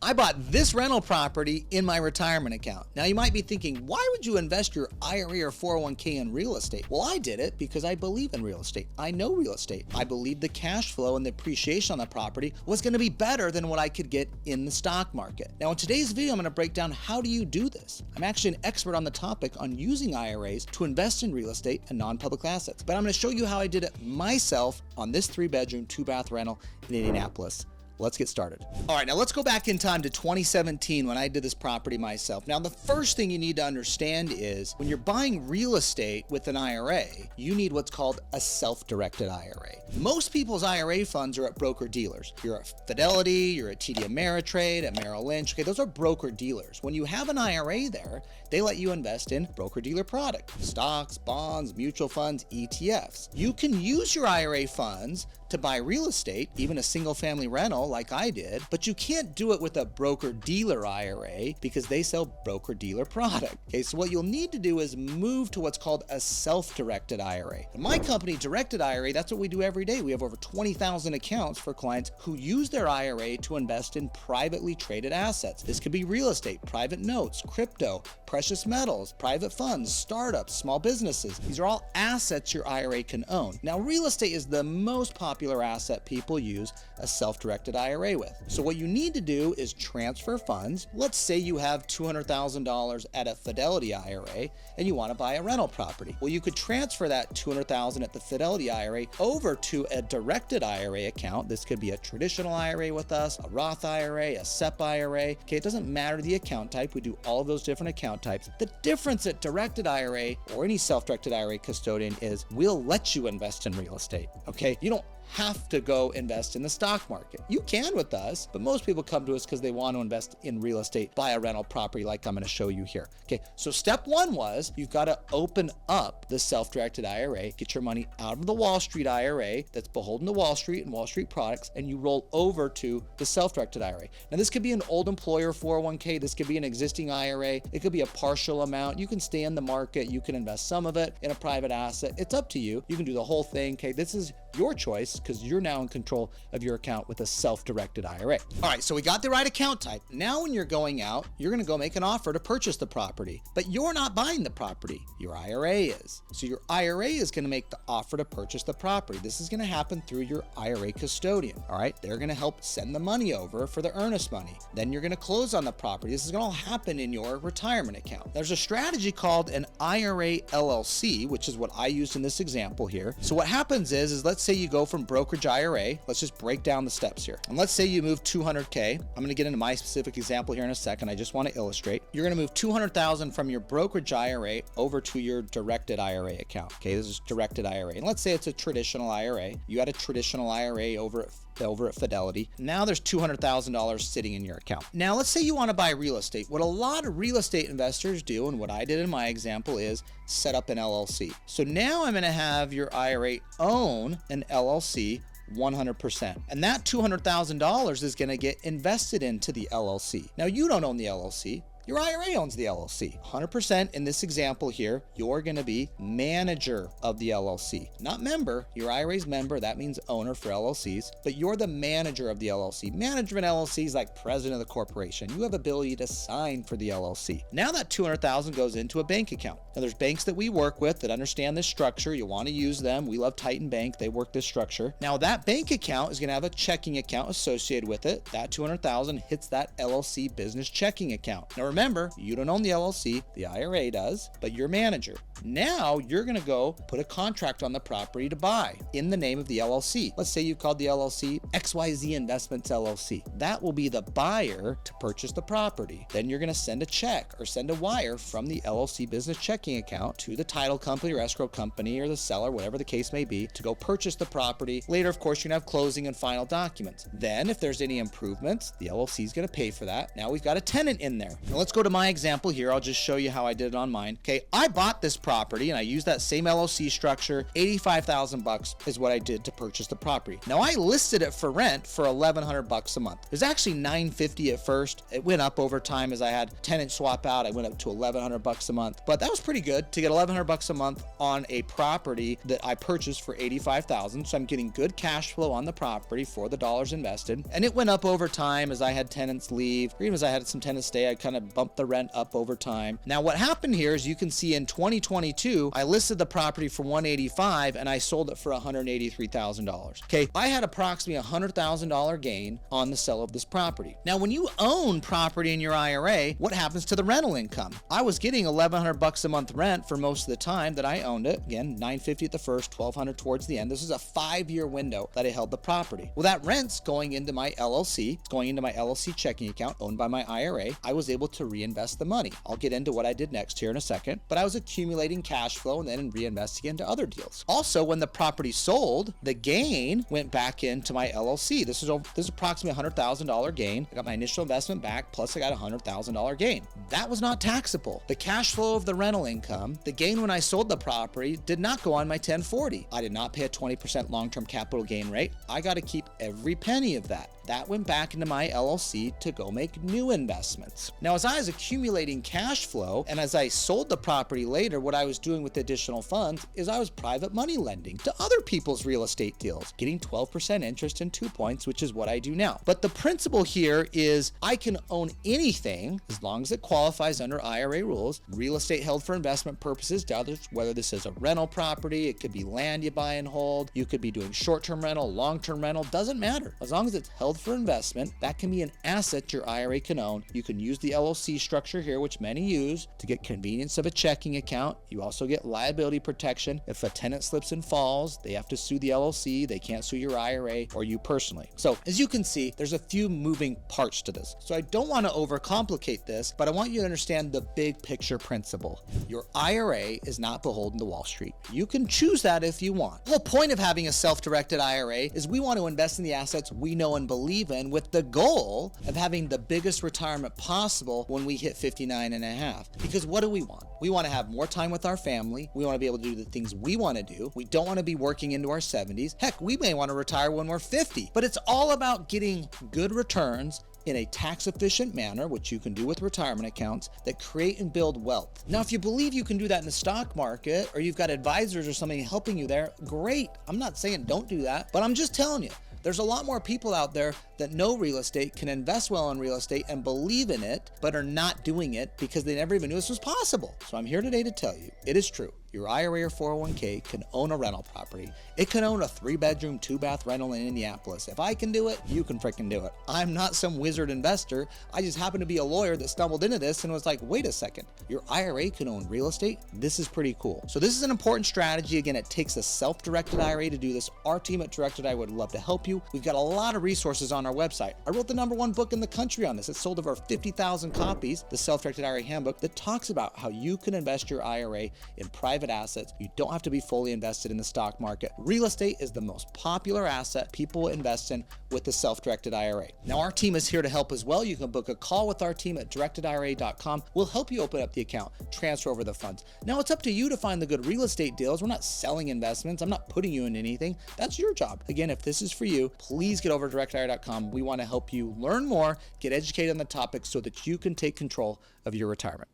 I bought this rental property in my retirement account. Now you might be thinking, why would you invest your IRA or 401k in real estate? Well, I did it because I believe in real estate. I know real estate. I believe the cash flow and the appreciation on the property was going to be better than what I could get in the stock market. Now in today's video, I'm going to break down how do you do this. I'm actually an expert on the topic on using IRAs to invest in real estate and non-public assets, but I'm going to show you how I did it myself on this 3-bedroom, 2-bath rental in Indianapolis. Let's get started. All right, now let's go back in time to 2017 when I did this property myself. Now, the first thing you need to understand is when you're buying real estate with an IRA, you need what's called a self-directed IRA. Most people's IRA funds are at broker dealers. You're at Fidelity, you're at TD Ameritrade, at Merrill Lynch. Okay, those are broker dealers. When you have an IRA there, they let you invest in broker dealer product, stocks, bonds, mutual funds, ETFs. You can use your IRA funds to buy real estate, even a single family rental like I did, but you can't do it with a broker dealer IRA because they sell broker dealer product. Okay, so what you'll need to do is move to what's called a self-directed IRA. In my company, Directed IRA, that's what we do every day. We have over 20,000 accounts for clients who use their IRA to invest in privately traded assets. This could be real estate, private notes, crypto, precious metals, private funds, startups, small businesses. These are all assets your IRA can own. Now, real estate is the most popular asset people use a self-directed IRA with. So what you need to do is transfer funds. Let's say you have $200,000 at a Fidelity IRA and you want to buy a rental property. Well, you could transfer that $200,000 at the Fidelity IRA over to a directed IRA account. This could be a traditional IRA with us, a Roth IRA, a SEP IRA. Okay, it doesn't matter the account type. We do all of those different account types. The difference at directed IRA or any self-directed IRA custodian is we'll let you invest in real estate. Okay, you don't have to go invest in the stock market. You can with us, but most people come to us because they want to invest in real estate, buy a rental property like I'm going to show you here. Okay, so step one was you've got to open up the self-directed IRA, get your money out of the Wall Street IRA that's beholden to Wall Street and Wall Street products, and you roll over to the self-directed IRA. Now this could be an old employer 401k, this could be an existing IRA, it could be a partial amount. You can stay in the market, you can invest some of it in a private asset. It's up to you. You can do the whole thing. Okay, this is your choice because you're now in control of your account with a self-directed IRA. All right, so we got the right account type. Now when you're going out, you're going to go make an offer to purchase the property, but you're not buying the property. Your IRA is. So your IRA is going to make the offer to purchase the property. This is going to happen through your IRA custodian. All right, they're going to help send the money over for the earnest money. Then you're going to close on the property. This is going to all happen in your retirement account. There's a strategy called an IRA LLC, which is what I used in this example here. So what happens is let's say you go from brokerage IRA. Let's just break down the steps here. And let's say you move 200K. I'm going to get into my specific example here in a second. I just want to illustrate. You're going to move 200,000 from your brokerage IRA over to your directed IRA account. Okay, this is directed IRA. And let's say it's a traditional IRA. You had a traditional IRA over at Fidelity. Now there's $200,000 sitting in your account. Now let's say you want to buy real estate. What a lot of real estate investors do, and what I did in my example, is set up an LLC. So now I'm going to have your IRA own an LLC 100%. And that $200,000 is going to get invested into the LLC. Now you don't own the LLC. Your IRA owns the LLC. 100% in this example here, you're going to be manager of the LLC. Not member. Your IRA's member. That means owner for LLCs. But you're the manager of the LLC. Manager of an LLC is like president of the corporation. You have ability to sign for the LLC. Now that $200,000 goes into a bank account. Now there's banks that we work with that understand this structure. You want to use them. We love Titan Bank. They work this structure. Now that bank account is going to have a checking account associated with it. That $200,000 hits that LLC business checking account. Now remember, you don't own the LLC, the IRA does, but you're manager. Now you're going to go put a contract on the property to buy in the name of the LLC. Let's say you called the LLC XYZ Investments LLC. That will be the buyer to purchase the property. Then you're going to send a check or send a wire from the LLC business checking account to the title company or escrow company or the seller, whatever the case may be, to go purchase the property. Later, of course, you're going to have closing and final documents. Then if there's any improvements, the LLC is going to pay for that. Now we've got a tenant in there. Now let's go to my example here. I'll just show you how I did it on mine. Okay, I bought this property and I used that same LLC structure. 85,000 bucks is what I did to purchase the property. Now I listed it for rent for 1,100 bucks a month. It was actually $950 at first. It went up over time as I had tenant swap out. I went up to 1,100 bucks a month, but that was pretty good to get 1,100 bucks a month on a property that I purchased for 85,000. So I'm getting good cash flow on the property for the dollars invested. And it went up over time as I had tenants leave, or even as I had some tenants stay. I kind of bumped the rent up over time. Now what happened here is you can see in 2022, I listed the property for 185 and I sold it for $183,000. Okay, I had approximately $100,000 gain on the sale of this property. Now when you own property in your IRA, what happens to the rental income? I was getting 1,100 bucks a month rent for most of the time that I owned it. Again, $950 at the first, $1,200 towards the end. This is a 5-year window that I held the property. Well, that rent's going into my LLC. It's going into my LLC checking account owned by my IRA. I was able to reinvest the money. I'll get into what I did next here in a second, but I was accumulating cash flow and then reinvesting into other deals. Also, when the property sold, the gain went back into my LLC. This is approximately $100,000 gain. I got my initial investment back, plus I got a $100,000 gain. That was not taxable. The cash flow of the rental income, the gain when I sold the property, did not go on my 1040. I did not pay a 20% long-term capital gain rate. I got to keep every penny of that. That went back into my LLC to go make new investments. Now, as I was accumulating cash flow and as I sold the property later, what I was doing with the additional funds is I was private money lending to other people's real estate deals, getting 12% interest in 2 points, which is what I do now. But the principle here is I can own anything as long as it qualifies under IRA rules. Real estate held for investment purposes, whether this is a rental property, it could be land you buy and hold, you could be doing short-term rental, long-term rental, doesn't matter. As long as it's held for investment, that can be an asset your IRA can own. You can use the LLC structure here, which many use, to get convenience of a checking account. You also get liability protection. If a tenant slips and falls, they have to sue the LLC. They can't sue your IRA or you personally. So as you can see, there's a few moving parts to this. So I don't want to overcomplicate this, but I want you to understand the big picture principle. Your IRA is not beholden to Wall Street. You can choose that if you want. The whole point of having a self-directed IRA is we want to invest in the assets we know and believe in with the goal of having the biggest retirement possible when we hit 59 and a half. Because what do we want? We want to have more time with our family. We want to be able to do the things we want to do. We don't want to be working into our 70s. Heck, we may want to retire when we're 50. But it's all about getting good returns in a tax-efficient manner, which you can do with retirement accounts that create and build wealth. Now, if you believe you can do that in the stock market, or you've got advisors or something helping you there, great. I'm not saying don't do that, but I'm just telling you, there's a lot more people out there that know real estate, can invest well in real estate and believe in it, but are not doing it because they never even knew this was possible. So I'm here today to tell you, it is true. Your IRA or 401k can own a rental property. It can own a 3-bedroom, 2-bath rental in Indianapolis. If I can do it, you can freaking do it. I'm not some wizard investor. I just happen to be a lawyer that stumbled into this and was like, wait a second, your IRA can own real estate? This is pretty cool. So this is an important strategy. Again, it takes a self-directed IRA to do this. Our team at Directed IRA would love to help you. We've got a lot of resources on our website. I wrote the #1 book in the country on this. It sold over 50,000 copies, the Self-Directed IRA Handbook, that talks about how you can invest your IRA in private assets. You don't have to be fully invested in the stock market. Real estate is the most popular asset people invest in with the Self-Directed IRA. Now, our team is here to help as well. You can book a call with our team at directedira.com. We'll help you open up the account, transfer over the funds. Now, it's up to you to find the good real estate deals. We're not selling investments. I'm not putting you in anything. That's your job. Again, if this is for you, please get over to directedira.com. We want to help you learn more, get educated on the topic so that you can take control of your retirement.